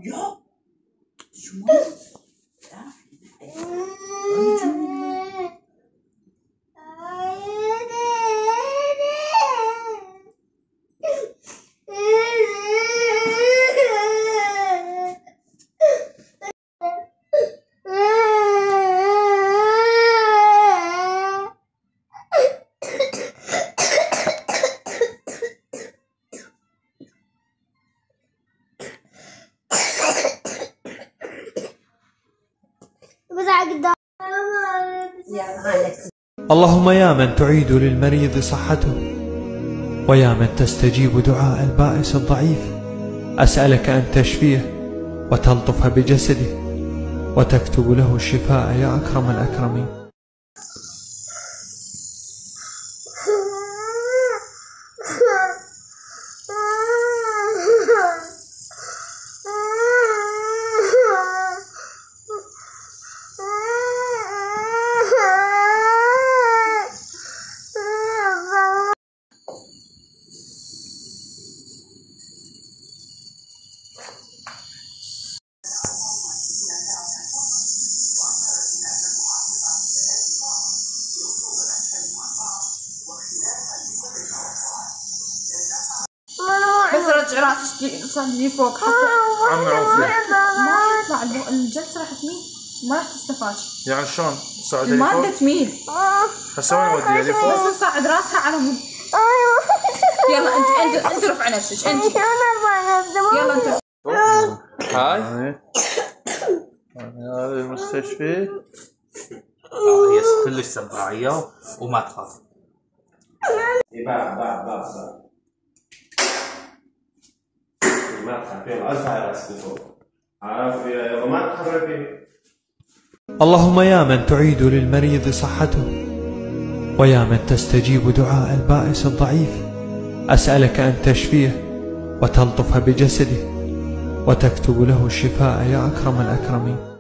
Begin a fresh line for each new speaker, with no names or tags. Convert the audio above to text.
Ja. Cuma.
اللهم يا من تعيد للمريض صحته ويا من تستجيب دعاء البائس الضعيف، أسألك أن تشفيه وتلطف بجسده وتكتب له الشفاء يا أكرم الأكرمين.
بس رجع راسك صدري فوق
عمي عوفي
ما يطلع الجلسة راح تميل، ما راح تستفاد.
يعني شلون؟ صعد لي
المادة
فوق؟
تميل.
هسه وين اوديها لي فوق؟
بس صعد راسها على مود. يلا انت رفع نفسك انت. يلا انت.
هاي هذا المستشفى.
هي كلش سباعية وما تخاف. باع ما تخاف. يلا ارفع راسك لفوق. عافية يلا ما تتحركي.
اللهم يا من تعيد للمريض صحته ويا من تستجيب دعاء البائس الضعيف، أسألك أن تشفيه وتلطف بجسده وتكتب له الشفاء يا أكرم الأكرمين.